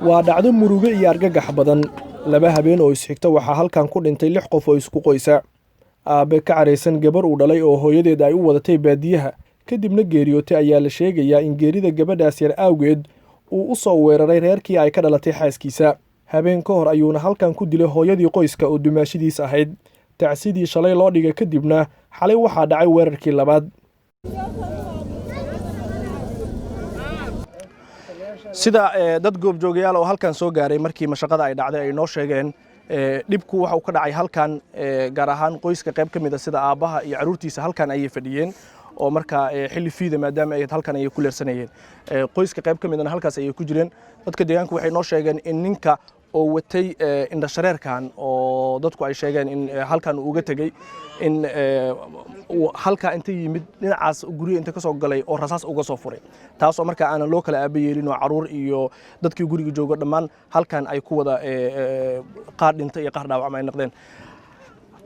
waa dhacdo murugo iyo argagax badan. Laba habeen oo isxigta waxaa halkan ku dhintay 6 qof oo isku qoysa. Aabe ka careysan gabar uu dhalay oo hooyadeed ay u wadatay baadiyaha kadibna geeriyootay ayaa la sheegayaa in geerida gabadhaas yar awgeed uu u soo weeraray reerkii ay ka dhalatay xaaskiisa. Habeen ka hor ayuuna halkan ku dilay hooyadii qoyska oo dumaashidiis ahayd. Tacsidii shalay loo dhigay kadibna xalay waxaa dhacay weerarkii labaad. sida dad goobjoogayaal oo halkan soo gaaray markii mashaqada ay dhacday ay noo sheegeen dhibku waxa uu ka dhacay halkan gaar ahaan qoyska qayb ka mid ah sida aabaha iyo caruurtiisa halkan ayay fadhiyeen oo marka xilli fiida maadaama ay halkan ay ku leersanayeen qoyska qayb ka mid ah halkaas ay ku jireen dadka deegaanka waxay noo sheegeen in ninka oo watay indha shareerkan oo dadku ay sheegeen in halkan uu uga tagay in halka inta yimid dhinacaas guriga inta ka soo galay oo rasaas uga soo furay taas oo marka aan loo kala aabayeelin oo caruur iyo dadkii guriga jooga dhammaan halkan ay ku wada qaar dhinta iyo qaar dhaawac ay noqdeen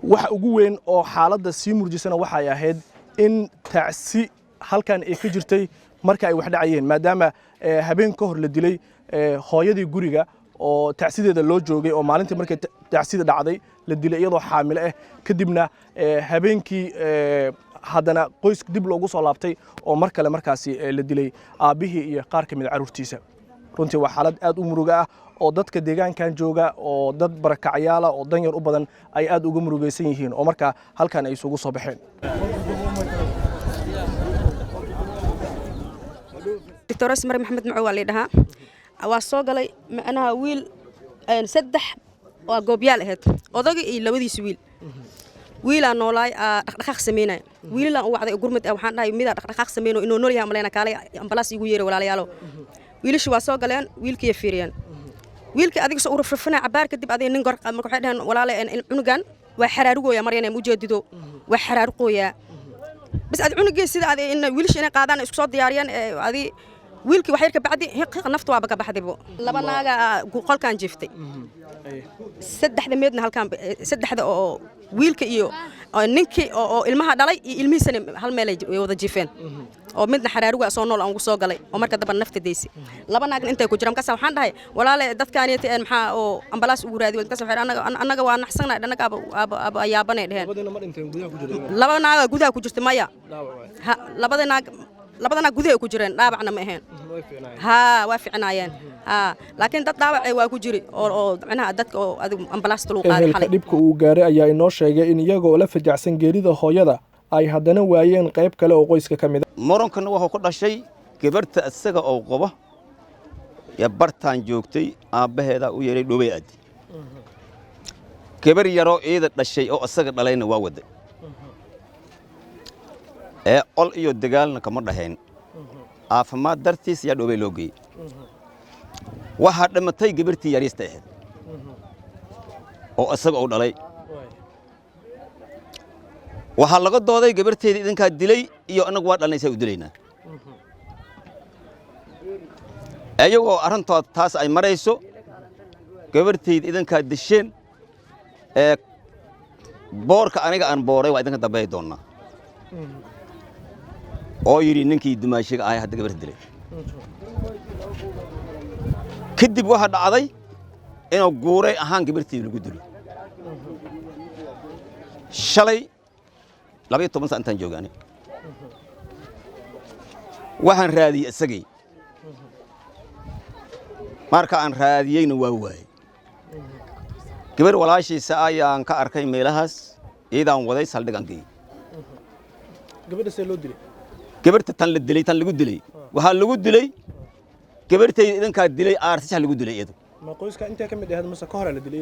waxa ugu weyn oo xaaladda sii murjisana waxa ay ahayd in tacsi halkan ay ka jirtay marka ay wax dhacayeen maadaama habeen ka hor la dilay hooyadii guriga oo tacsideeda loo joogay oo maalintii markay tacsida dhacday la dilay iyadoo xaamil ah kadibna habeenkii haddana qoys dib loogu soo laabtay oo mar kale markaasi la dilay aabihii iyo qaar ka mid caruurtiisa runtii waa xaalad aad u muruga ah oo dadka deegaankan jooga oo dad barakacyaal oo danyar u badan ay aad uga murugaysan yihiin oo marka halkan ay isugu soo baxeen دكتور اسمر محمد معوالي لها waa galay macnaha wiil saddex waa goobyaal ahayd odaga iyo labadiis wiil aan noolaay dhaqdhaqaaq sameynay wiilaan u wacday gurmad waxaan dhahay mid dhaqdhaqaaq sameyno inuu nool yahay maleena kaalay ambalaas igu yeeray walaalayaalo wiilashu waa soo galeen wiilkii fiiriyaan wiilka adiga soo urfrfana cabaar kadib adiga nin gor marka waxay dhahan walaale cunugan waa xaraarugooya marayna mujeedido waa xaraarqooya bas ad cunugii sida adiga in wiilashu inay qaadaan isku soo diyaariyaan adiga wiilkii wax yar ka bacdi naftu waa ka baxdaybo laba naaga qolkan jiftay saddexda meedna halkan saddexda oo wiilka iyo ninkii oo ilmaha dhalay iyo ilmihiisana hal meel ay wada jifeen oo midna xaraaruga soo nool aan ugu soo galay oo marka daba nafta deysay laba naagna intay ku jiraan kaas waxaan dhahay walaale dadkaaniyay maxaa oo ambalaas ugu raadiyo kaas waxay anaga waa naxsanay anaga aba ayaabanay dhaheen laba naaga gudaha ku jirtay maya labadana gudaha ku jireen dhaabacna ma ahayn waa fiicnaayeen laakiin dad dhaawac waa ku jiri oo macnaha dadka oo adigu ambalaasta loo qaaday xalay dhibka uu gaaray ayaa inoo sheegay in iyagoo la fajacsan geerida hooyada ay haddana waayeen qayb kale oo qoyska ka mid ah moronkan wuxuu ku dhashay gabarta isaga oo qaba ya bartaan joogtay aabaheeda u yeeray dhobay aadi gabar yaroo eeda dhashay oo isaga dhalayna waa waday ol iyo dagaalna kama dhahayn caafimaad dartiis yaa dhobay loo geeyey waxaa dhimatay gabartii yariista ahayd oo isaga uu dhalay waxaa laga dooday gabarteeda idinkaa dilay iyo anagu waa dhalnaysaa u dilaynaa ayagoo arrintood taas ay marayso gabarteyda idinkaa disheen boorka aniga aan booray waa idinka dambeey doonnaa oo yidhi ninkii dumaashiga ahay hadda gabarta dilay kadib waxaa dhacday inuu guuray ahaan gabarteeda lagu dilo shalay 12 sano intaan joogaanay waxaan raadiyey isagii marka aan raadiyeyna waa waayey gabar walaashiisa ayaan ka arkay meelahaas iyadaan waday saldhigan geeyey gabadha see loo dilay gabarta tan la dilay tan lagu dilay waxaa lagu dilay gabartayda idinkaa dilay aartisha lagu dilay iyadu ma qoyska inta ka mid ahayd mase ka hor la dilay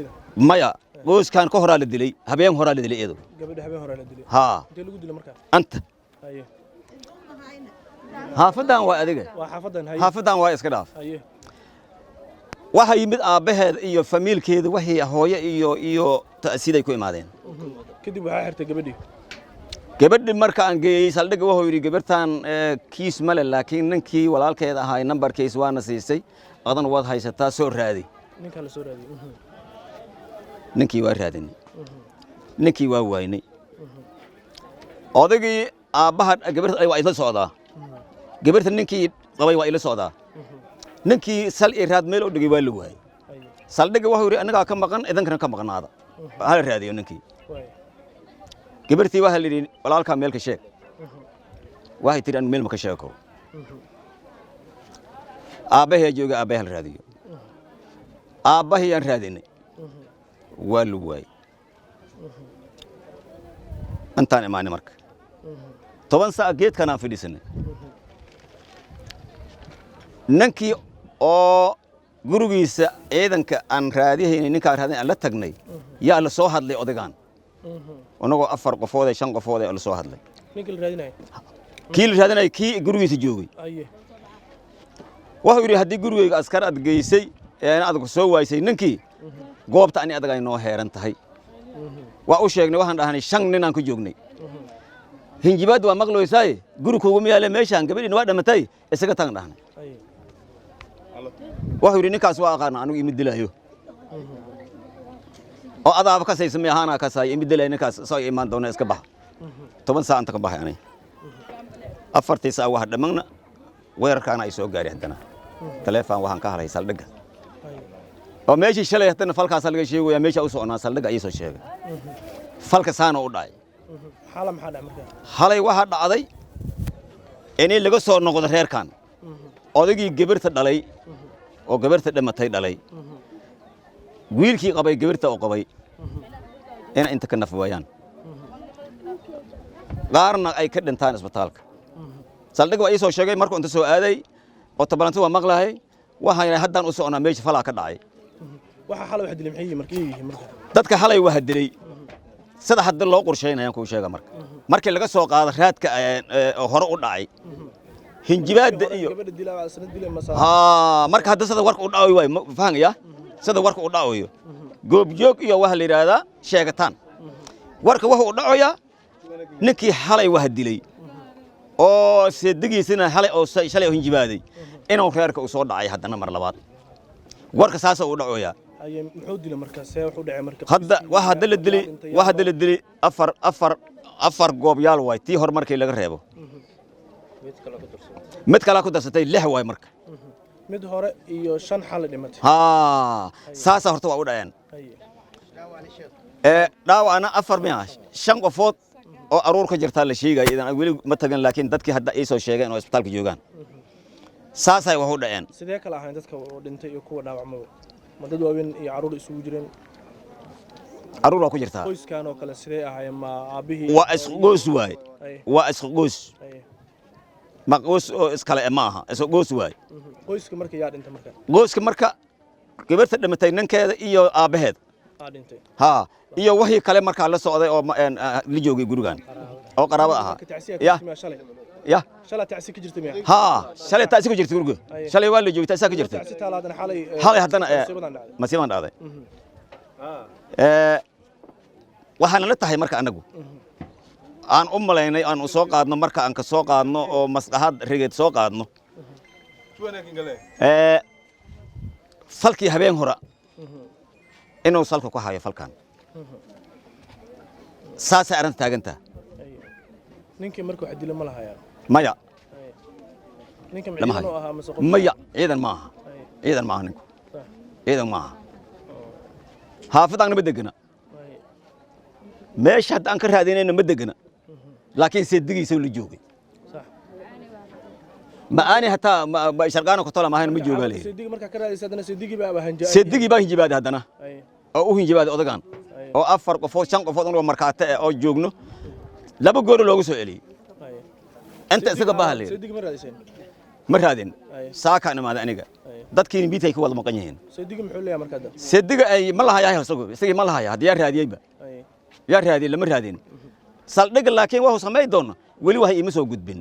maya qoyskan ka hor la dilay habeen hor la dilay iyadu gabadha habeen hor la dilay ha inta lagu dilay markaa anta haye xaafadan waa adiga waa xaafadan haye xaafadan waa iska dhaaf haye waxa yimid aabaheed iyo familkeeda waxay hooyo iyo taasiiday ku imaadeen kadib waxa xirtay gabadhii gabadhi marka aan geeyay saldhiga wuxuu yiri gabartan kiis male laakiin ninkii walaalkeed ahaa numberkiis waana siisay adan wad haysataa soo raadi ninka la soo raadi ninkii waa raadinay ninkii waa waynay odagii aabaha gabarta ay waa isla socdaa gabarta ninkii qabay waa ila socdaa ninkii sal i raad meel u dhigay waa la waayay saldhiga wuxuu yiri anaga ka maqan idankana ka maqnaada hal raadiyo ninkii gabartii waxa la yiri walaalka meel ka sheeg waxay tiri an meel ma ka sheego aabahay jooga aabahay hal raadiyo aabahay aan raadinay waa la waayay antaan imaani marka 10 saac geedkan aan fadhiisanay ninkii oo gurigiisa ciidanka aan raadiyay ninka raadin aan la tagnay yaa la soo hadlay odagaan anagoo 4 qofood 5 qofood la soo hadlay ninkii la raadinay kii gurigiisa joogay wuxuu yiri hadii gurigayga askar aad geysay ee aad ku soo waysay ninkii goobta ani adaga inoo heeran tahay waa u sheegnay waxaan dhahnay 5 nin aan ku joognay hinjibaad waa maqlooysay gurigoogu miyaale meeshaan gabadhiina waa dhamatay isaga tan dhahnay wuxuu yiri ninkaas waa aqaan anigu imid dilaayo oo adaaba ka saysan meehana ka saay imid dilaayo ninkaas soo iimaan doona iska bax 10 saac inta ka baxay anay 4 saac waxa dhamagna weerarkaana ay soo gaari hadana telefoon waxaan ka halay saldhiga oo meeshii shalay hadana falkaas laga sheegay meesha u soconaa saldhiga ay soo sheegay falka saana u dhacay xalam maxaa dhacay markaa halay waxa dhacday in laga soo noqdo reerkan odagii gabarta dhalay oo gabarta dhamatay dhalay wiilkii qabay gabarta oo qabay in inta ka naf waayaan qaarna ay ka dhintaan isbitaalka saldhiga waa soo sheegay markuu inta soo aaday oo tabalantu waa maqlahay waxaan haddaan u soconaa meesha falaa ka dhacay waxa xalay wax dilay maxay markii markaa dadka xalay waa dilay sida hadda loo qorsheynayaan ku sheega markii laga soo qaado raadka hore u dhacay hinjibaad iyo gabadha dilaa sanad dilay masaa marka hadda sida warka u dhacayo way fahanaya sida warka u dhacayo goob joog iyo waxa la yiraahdaa sheegataan warka waxa u dhacaya ninkii xalay wax dilay oo seedigiisina xalay oo shalay hinjibaaday inuu reerka u soo dhacay haddana mar labaad warka saas u dhacaya ayay muxuu dilay markaas see wuxuu dhacay markaa hadda waxa la dilay afar goob yaal way tii hor markii laga reebo mid kala ku darsatay 6 way marka mid hore iyo 5 xal dhimatay saasa horta waa u dhaceen dhaawacna 4 miya 5 qofood oo aruur ka jirta la sheegay idan wali ma tagan laakiin dadkii hadda ay soo sheegeen oo isbitaalka joogan saasay wax u dhaceen sidee kala ahayn dadka oo dhintay iyo kuwa dhaawacmay ma dad waaweyn iyo aruur isugu jireen aruur ku jirta qoyskan oo kale sidee ahaayeen ma aabihii waa isqoos waay waa isqoos ma qoys oo iskale ma aha isqoos waay qoyska markii yaa dhintay markaa qoyska marka gabarta dhimatay ninkeeda iyo aabaheed dhintay iyo wixii kale marka la socday oo la joogay gurigan oo qaraabo aha ya shalay taasi ka jirtay miya shalay taasi ka jirtay guriga shalay waa la joogtay taasi ka jirtay taasi taalaadana xalay haddana masiiban dhacday waxaan la tahay marka anagu aan u malaynay aan soo qaadno marka aan ka soo qaadno oo maslaxad rigeed soo qaadno falkii habeen hore inuu salka ku hayo falkan saasay arrinta taagantaa ninkii markuu wax dilay ma lahayaa maya ninka ciidan oo ahaa masaqo maya ciidan ma aha ninku ciidan ma aha xaafadana ma degana meesha hadda aan ka raadinayna ma degana laakiin seedigiisa la joogay ma aani hataa sharqaana ku tala ma ahayn ma joogaale seedigi marka ka raadisay hadana seedigi baa hanjaa seedigi baa hinjibaaday hadana oo u hinjibaaday odagaan oo 4 qofood 5 qofood oo markaata oo joogno laba goor loogu soo celiyay inta isaga baahalay seedigi ma raadisay ma raadin saaka nimaada aniga dadkii miitay ku wada maqan yihiin seedigi muxuu leeyahay marka hadda seediga ay ma lahayaa isaga ma lahayaa hadii raadiyayba yaa raadiyay lama raadin saldhiga laakiin waxa sameey doona wali waxa ima soo gudbin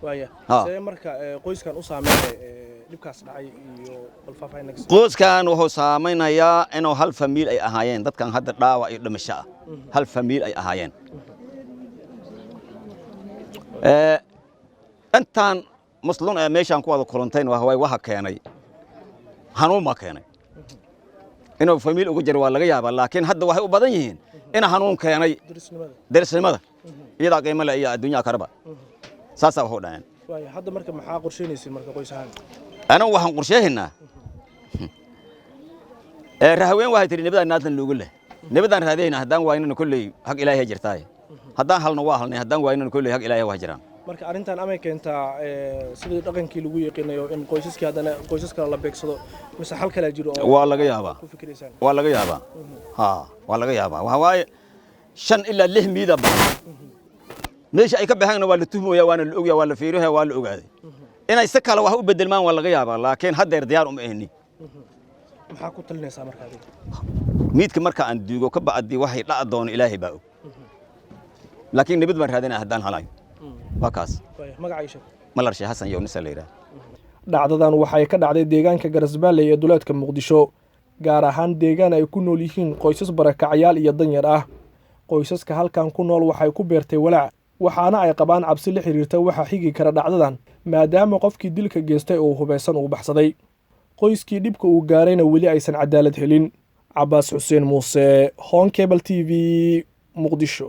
waaya see marka qoyskan u saameeyay dibkaas dhacay iyo balfaafaynax qoyskan wuxuu saameynayaa inuu hal family ay ahaayeen dadkan hadda dhaawac iyo dhimasho hal family ay ahaayeen intaan muslim meeshaan ku wada kulantayn waxa keenay hanuun ma keenay inuu family ugu jiro waa laga yaabaa laakiin hadda waxay u badan yihiin in hanuun keenay darisnimada iyada qiimo leh iyo adduunyaha karaba saasa wuxuu dhaceen waayo hadda marka maxaa qorsheynaysiin marka qoys ahaan ana waxaan qorsheeynaa rahaween waxay tiri nabadaan naadna loogu leh nabadaan raadayna haddaan waayna kulay haq ilaahay jirtaay haddaan halna waa halnay haddaan waayna kulay haq ilaahay waa jiraan marka arintan amay keentaa sidii dhaqankii lagu yaqaanayo in qoysaskii hadana qoysaska la beegsado mise hal kala jiro waa laga yaabaa waa laga yaabaa waa laga yaabaa waxa waaye 5 ilaa 6 miida meesha ay ka baxayna waa la tuhmaya waana la ogyahay waa la fiiriyo waa la ogaaday inay si kale wax u bedelmaan waa laga yaabaa laakiin hadda diyaar uma ahni maxaa ku talinaysaa marka adiga miidka marka aan duugo ka bacdi waxay dhac doon ilaahay baa og laakiin nabad baan raadinaa haddaan halayo wakaas magaciisa malarshay Xasan Yoonis leeyahay dhacdadan waxay ka dhacday deegaanka Garasbaale ee duleedka Muqdisho gaar ahaan deegaan ay ku nool yihiin qoysas barakacayaal iyo danyar ah qoysaska halkan ku nool waxay ku beertay walaac waxaana ay qabaan cabsi la xiriirta waxa xigi kara dhacdadan maadaama qofkii dilka geystay uu hubeysan uu baxsaday qoyskii dhibka uu gaarayna weli aysan cadaalad helin Abbas Hussein Muuse Hon Cable TV Muqdisho